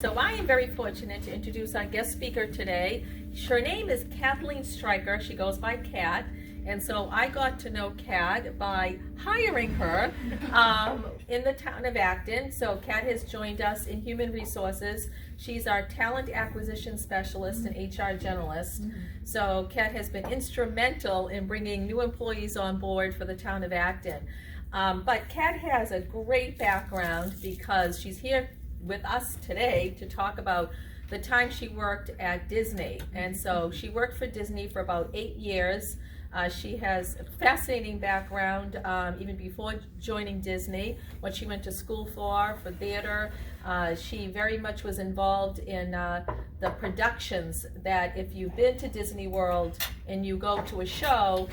So I am very fortunate to introduce our guest speaker today. Her name is Kathleen Stryker. She goes by Kat. And so I got to know Kat by hiring her in the town of Acton. So Kat has joined us in human resources. She's our talent acquisition specialist and HR generalist. So Kat has been instrumental in bringing new employees on board for the town of Acton. But Kat has a great background because she's here with us today to talk about the time she worked at Disney. And so she worked for Disney for about 8 years. She has a fascinating background even before joining Disney, what she went to school for theater. She very much was involved in the productions that if you've been to Disney World and you go to a show,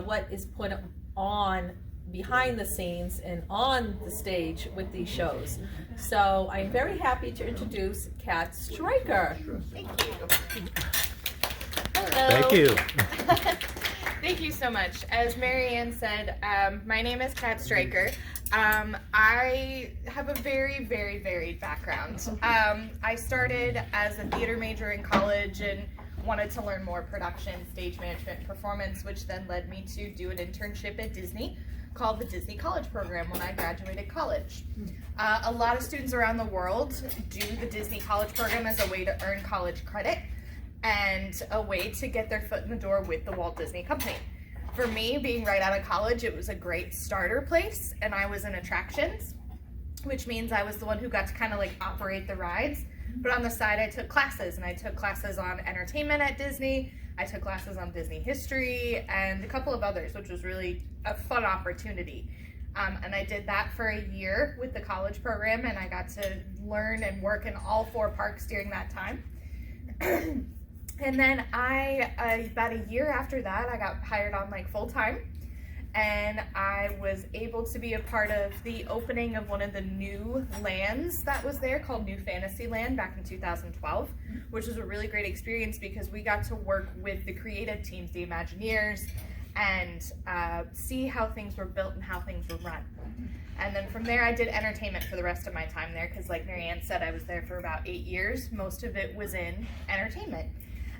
what is put on behind the scenes and on the stage with these shows. So I'm very happy to introduce Kat Stryker. Thank you. Hello. Thank you. Thank you so much. As Mary Ann said, my name is Kat Stryker. I have a very, very varied background. I started as a theater major in college and wanted to learn more production, stage management, performance, which then led me to do an internship at Disney called the Disney College Program when I graduated college. A lot of students around the world do the Disney College Program as a way to earn college credit and a way to get their foot in the door with the Walt Disney Company. For me, being right out of college, it was a great starter place, and I was in attractions, which means I was the one who got to kind of like operate the rides. But on the side, I took classes, and I took classes on entertainment at Disney. I took classes on Disney history and a couple of others, which was really a fun opportunity. And I did that for a year with the college program, and I got to learn and work in all 4 parks during that time. And then about a year after that, I got hired on like full time, and I was able to be a part of the opening of one of the new lands that was there called New Fantasyland back in 2012, which was a really great experience because we got to work with the creative teams, the Imagineers, and see how things were built and how things were run. And then from there, I did entertainment for the rest of my time there because like Mary Ann said, I was there for about 8 years. Most of it was in entertainment.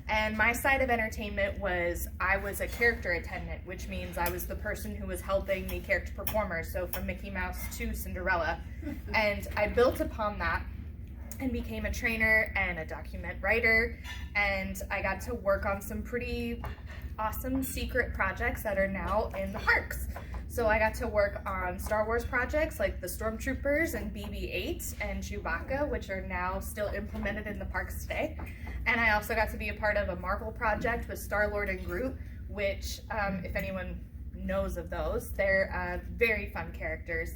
And my side of entertainment was I was a character attendant, which means I was the person who was helping the character performers, so from Mickey Mouse to Cinderella. And I built upon that and became a trainer and a document writer, and I got to work on some pretty awesome secret projects that are now in the parks. So I got to work on Star Wars projects like the Stormtroopers and BB-8 and Chewbacca, which are now still implemented in the parks today. And I also got to be a part of a Marvel project with Star-Lord and Groot, which, if anyone knows of those, they're very fun characters.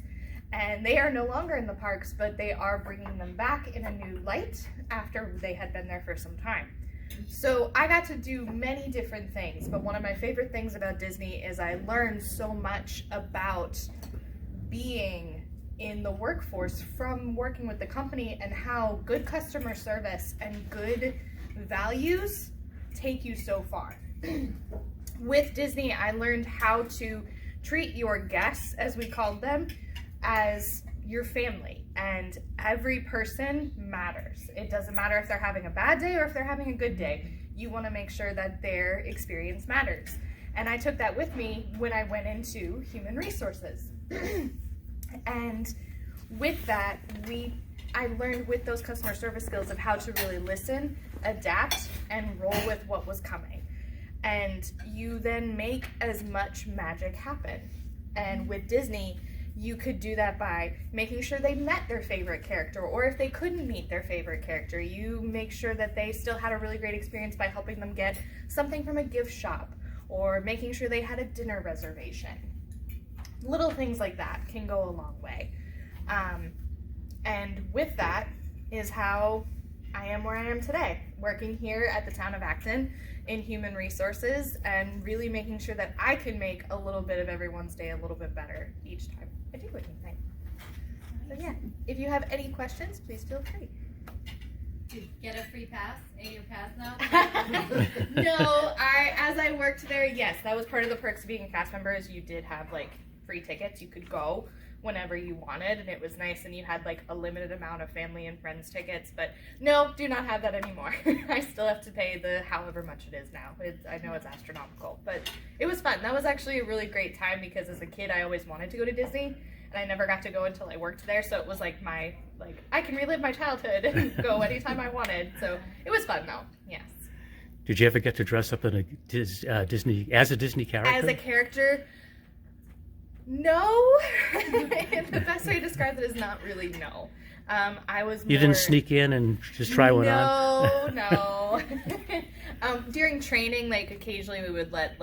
And they are no longer in the parks, but they are bringing them back in a new light after they had been there for some time. So I got to do many different things, but one of my favorite things about Disney is I learned so much about being in the workforce from working with the company and how good customer service and good values take you so far. With Disney, I learned how to treat your guests, as we called them, as your family, and every person matters. It doesn't matter if they're having a bad day or if they're having a good day. You want to make sure that their experience matters. And I took that with me when I went into human resources. And with that, I learned with those customer service skills of how to really listen, adapt, and roll with what was coming. And you then make as much magic happen. And with Disney, you could do that by making sure they met their favorite character, or if they couldn't meet their favorite character, you make sure that they still had a really great experience by helping them get something from a gift shop, or making sure they had a dinner reservation. Little things like that can go a long way. And with that is how I am where I am today, working here at the Town of Acton in human resources and really making sure that I can make a little bit of everyone's day a little bit better each time I do anything. So yeah, if you have any questions, please feel free. Do you get a free pass? A pass now? No, as I worked there, yes, that was part of the perks of being a cast member is you did have like free tickets. You could go whenever you wanted, and it was nice, and you had like a limited amount of family and friends tickets. But no, do not have that anymore. I still have to pay the however much it is now. I know it's astronomical, but it was fun. That was actually a really great time because as a kid I always wanted to go to Disney, and I never got to go until I worked there, so it was like I can relive my childhood and go anytime I wanted. So it was fun though. Yes. Did you ever get to dress up in a Disney as a Disney character? As a character, no. And the best way to describe it is not really no. I was more... You didn't sneak in and just try one on? No. During training, like occasionally we would let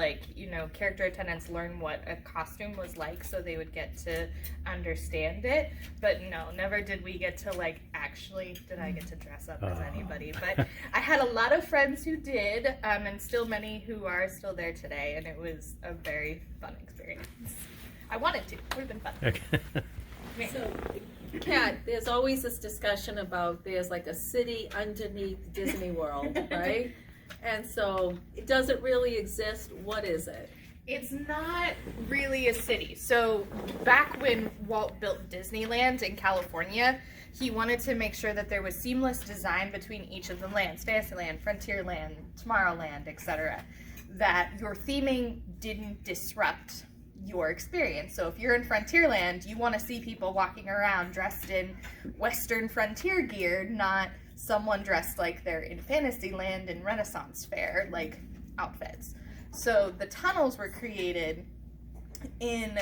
character attendants learn what a costume was like so they would get to understand it. But no, never did we get to did I get to dress up as anybody. But I had a lot of friends who did, and still many who are still there today, and it was a very fun experience. I wanted to. It would have been fun. Okay. So, Kat, there's always this discussion about there's like a city underneath Disney World, right? And so, does it really exist? What is it? It's not really a city. So back when Walt built Disneyland in California, he wanted to make sure that there was seamless design between each of the lands, Fantasyland, Frontierland, Tomorrowland, etc. That your theming didn't disrupt your experience. So if you're in Frontierland, you want to see people walking around dressed in Western frontier gear, not someone dressed like they're in Fantasyland and Renaissance Fair outfits. So the tunnels were created in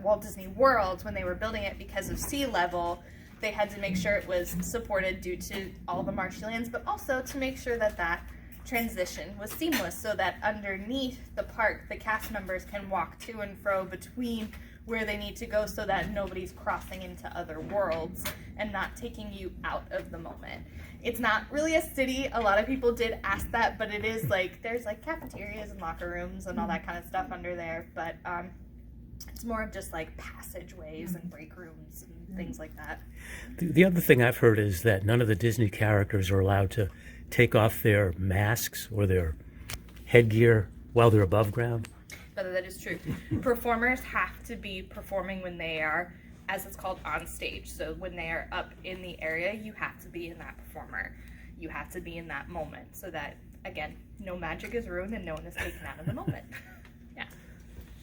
Walt Disney World when they were building it because of sea level. They had to make sure it was supported due to all the marshy lands, but also to make sure that that transition was seamless so that underneath the park, the cast members can walk to and fro between where they need to go so that nobody's crossing into other worlds and not taking you out of the moment. It's not really a city. A lot of people did ask that, but it is there's cafeterias and locker rooms and all that kind of stuff under there, but it's more of just passageways and break rooms and things like that. The other thing I've heard is that none of the Disney characters are allowed to take off their masks or their headgear while they're above ground. But that is true. Performers have to be performing when they are, as it's called, on stage. So when they are up in the area, you have to be in that performer. You have to be in that moment so that, again, no magic is ruined and no one is taken out of the moment. Yeah.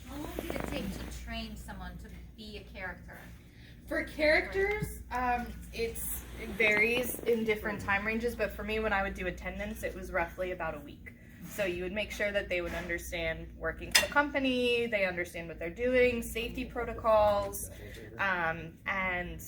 How long did it take to train someone to be a character? For characters, it varies in different time ranges, but for me, when I would do attendance, it was roughly about a week. So you would make sure that they would understand working for the company, they understand what they're doing, safety protocols, and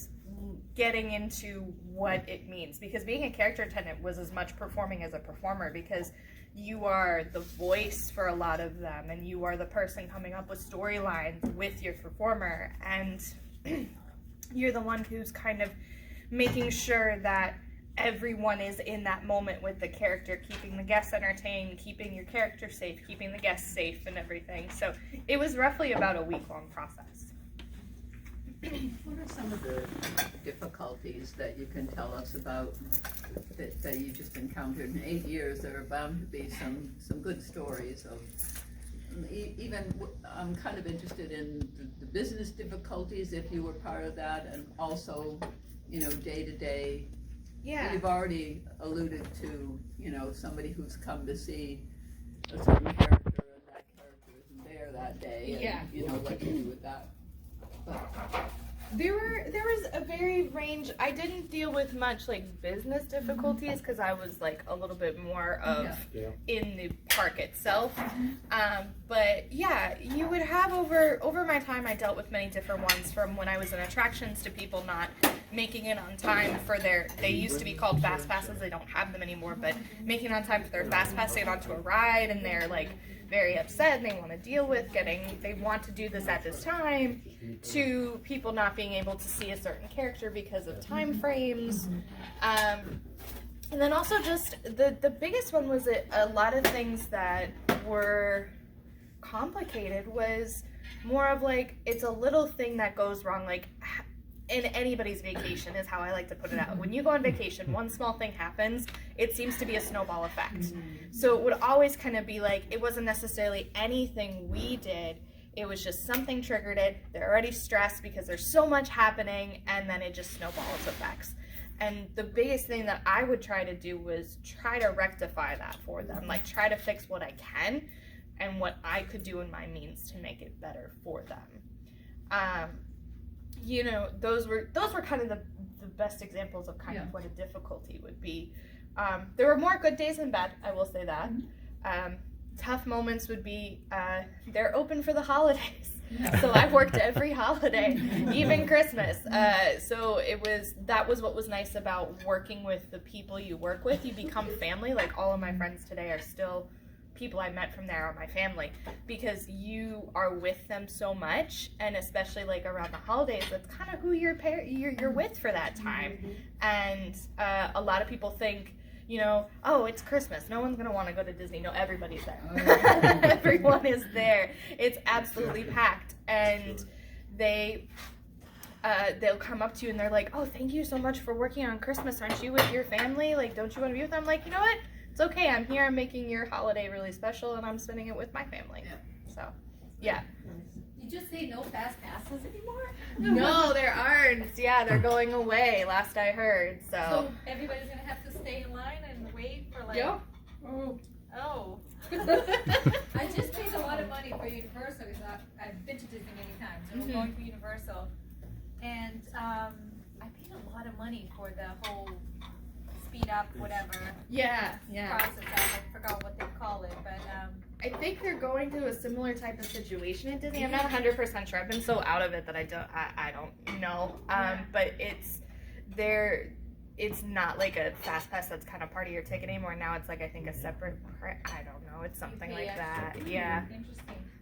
getting into what it means. Because being a character attendant was as much performing as a performer, because you are the voice for a lot of them, and you are the person coming up with storylines with your performer, and you're the one who's kind of making sure that everyone is in that moment with the character, keeping the guests entertained, keeping your character safe, keeping the guests safe and everything. So it was roughly about a week-long process. What are some of the difficulties that you can tell us about that you just encountered in 8 years? There are bound to be some good stories of even. I'm kind of interested in the business difficulties if you were part of that, and also day to day. Yeah. You've already alluded to, somebody who's come to see a certain character and that character isn't there that day. And, Yeah. What do you do with that? But, There was a very range. I didn't deal with much business difficulties because I was a little bit more of in the park itself. But yeah, you would have over my time, I dealt with many different ones, from when I was in attractions to people not making it on time for they used to be called fast passes, they don't have them anymore, but making it on time for their fast pass to get onto a ride, and they're very upset and they want to deal with they want to do this at this time, to people not being able to see a certain character because of time frames. And then also just the biggest one was a lot of things that were complicated was more of it's a little thing that goes wrong, in anybody's vacation is how I like to put it out. When you go on vacation, one small thing happens, it seems to be a snowball effect. So it would always kind of be it wasn't necessarily anything we did, It was just something triggered it. They're already stressed because there's so much happening, and then it just snowballs effects. And the biggest thing that I would try to do was try to rectify that for them, like try to fix what I can and what I could do in my means to make it better for them. You know, those were kind of the best examples of kind of what a difficulty would be. There were more good days than bad, I will say that. Tough moments would be they're open for the holidays. So I worked every holiday, even Christmas. So that was what was nice about working with the people you work with. You become family. Like all of my friends today are still people I met from there are my family, because you are with them so much, and especially like around the holidays, that's kind of who you're with for that time. And a lot of people think, you know, oh, it's Christmas, no one's gonna want to go to Disney. No, everybody's there. Everyone is there. It's absolutely packed, and they'll come up to you and they're like, oh, thank you so much for working on Christmas. Aren't you with your family? Like, don't you want to be with them? I'm like, you know what? It's okay. I'm here. I'm making your holiday really special, and I'm spending it with my family. So, yeah. Did you say no fast passes anymore? No, there aren't. Yeah, they're going away, last I heard. So everybody's gonna have to stay in line and wait for like. Yep. Oh. I just paid a lot of money for Universal because I've been to Disney many times, and we're going to Universal, and I paid a lot of money for the whole speed up whatever Yeah. process. I forgot what they call it, but I think they're going through a similar type of situation at Disney. I'm not 100% sure. I've been so out of it that I don't know. But it's not like a fast pass that's kind of part of your ticket anymore. Now it's like, I think, a separate, I don't know. It's something like that. Yeah.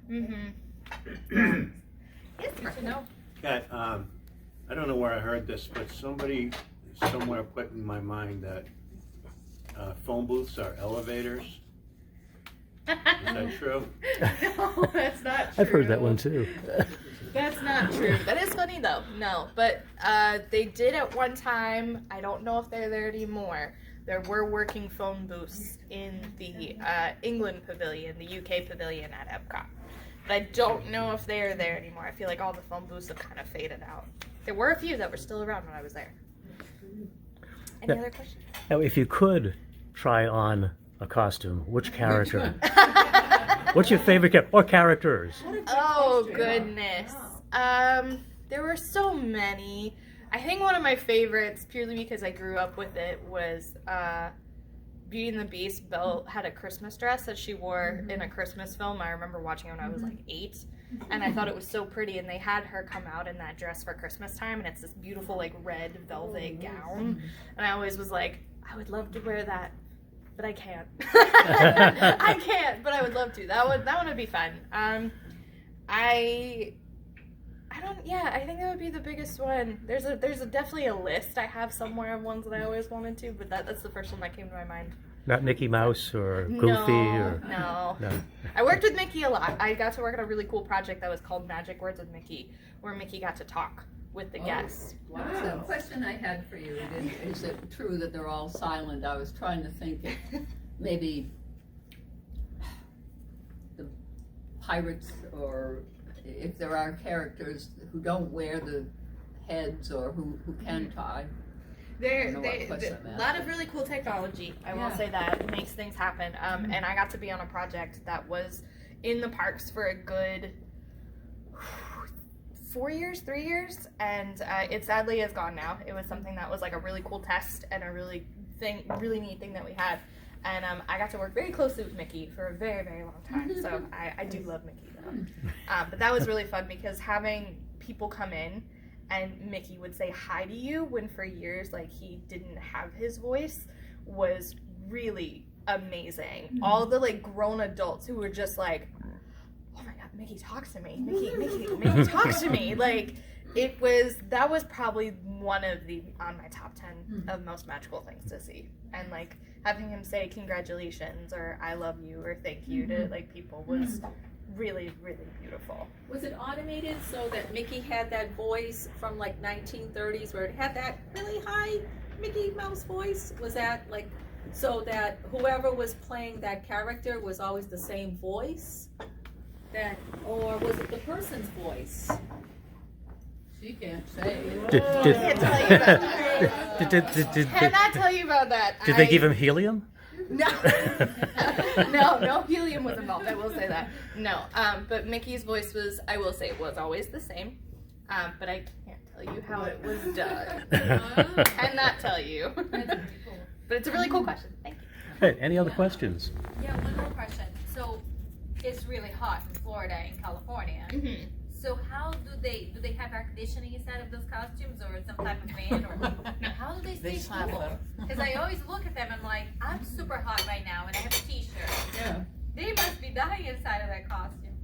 interesting. Yes, Good to know. Yeah, I don't know where I heard this, but somebody somewhere put in my mind that phone booths are elevators. Is that true? No, that's not true. I've heard that one too. That's not true. That is funny though. No, but they did at one time. I don't know if they're there anymore. There were working phone booths in the England pavilion, the UK pavilion at Epcot. But I don't know if they are there anymore. I feel like all the phone booths have kind of faded out. There were a few that were still around when I was there. Any other questions? Now, if you could try on a costume, which character? What's your favorite character or characters? Oh goodness. There were so many. I think one of my favorites, purely because I grew up with it, was Beauty and the Beast. Belle had a Christmas dress that she wore in a Christmas film. I remember watching it when I was like 8, and I thought it was so pretty. And they had her come out in that dress for Christmas time, and it's this beautiful like red velvet gown. And I always was like, I would love to wear that, but I can't. I can't, but I would love to. That one would be fun. I think that would be the biggest one. There's definitely a list I have somewhere of ones that I always wanted to, but that's the first one that came to my mind. Not Mickey Mouse or Goofy No. I worked with Mickey a lot. I got to work on a really cool project that was called Magic Words with Mickey, where Mickey got to talk with the guests. Wow. So the question I had for you is it true that they're all silent? I was trying to think if maybe the pirates, or if there are characters who don't wear the heads or who can tie. A lot of really cool technology, I will say that makes things happen. And I got to be on a project that was in the parks for a good 3 years, and it sadly is gone now. It was something that was like a really cool test and a really neat thing that we had. And I got to work very closely with Mickey for a very, very long time. So I do love Mickey though. But that was really fun because having people come in and Mickey would say hi to you when for years like he didn't have his voice was really amazing. All the like grown adults who were just like, oh my god, Mickey talks to me. Mickey talks to me. Like that was probably one of the on my top 10 of most magical things to see. And like having him say congratulations or I love you or thank you to like people was really, really beautiful. Was it automated so that Mickey had that voice from like 1930s where it had that really high Mickey Mouse voice? Was that like so that whoever was playing that character was always the same voice? that, or was it the person's voice? She can't say. Did, I can't tell you about that. did Cannot tell you about that. did they give him helium? No. No helium was involved. I will say that. No. But Mickey's voice was, I will say, it was always the same. But I can't tell you how it was done. Cannot tell you. But it's a really cool question. Thank you. Hey, any other questions? Yeah, one more question. So it's really hot in Florida and California. Mm-hmm. So how do they have air conditioning inside of those costumes or some type of fan or how do they stay cool? Because I always look at them and I'm like, I'm super hot right now and I have a t-shirt. Yeah. They must be dying inside of that costume.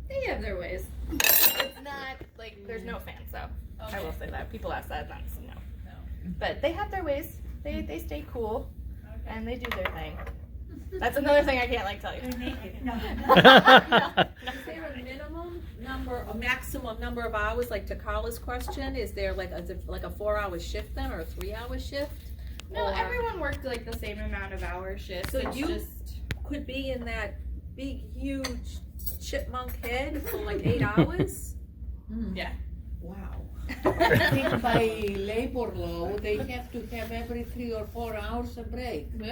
They have their ways. It's not like there's no fan, so I will say that. People ask that, and that's no. But they have their ways. They stay cool and they do their thing. That's another thing I can't like tell you. Is there a minimum number, a maximum number of hours, like to Carla's question? Is there like a 4-hour shift then, or a 3-hour shift? No, Or- everyone worked like the same amount of hours shifts. So It's you- just Could be in that big, huge chipmunk head for like 8 hours? yeah. Wow. I think by labor law, they have to have every 3 or 4 hours a break. They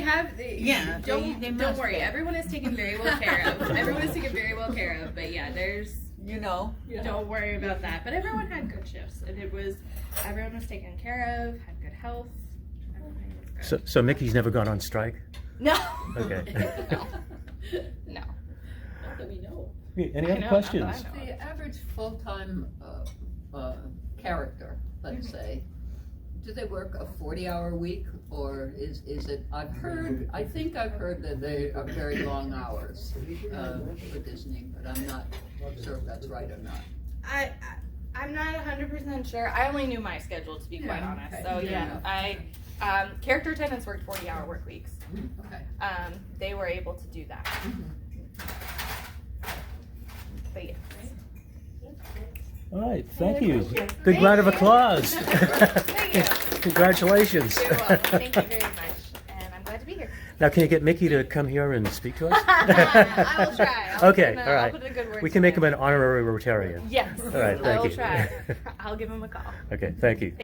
have Yeah, don't they don't must worry. have. Everyone is taken very well care of. Everyone is taken very well care of. But yeah, there's You know. don't worry about that. But everyone had good shifts, and everyone was taken care of, had good health. Everything was good. So Mickey's never gone on strike? No. Okay. No. Not that we know. Any I other know, not that questions? I know. The average full-time character, let's say, do they work a 40-hour week, or is it? I think I've heard that they are very long hours for Disney, but I'm not sure if that's right or not. I'm not 100% sure. I only knew my schedule, to be quite Yeah, honest. okay. So Yeah. character attendants worked 40-hour work weeks. Okay. They were able to do that. But yeah. All right, thank you. Big round of applause. Thank you. Congratulations. You're welcome. Thank you very much. And I'm glad to be here. Now, can you get Mickey to come here and speak to us? I will try. Okay, all right. I'll put in a good word We can make him for an honorary Rotarian. Yes. All right, I thank will you. try. I'll give him a call. Okay, thank you.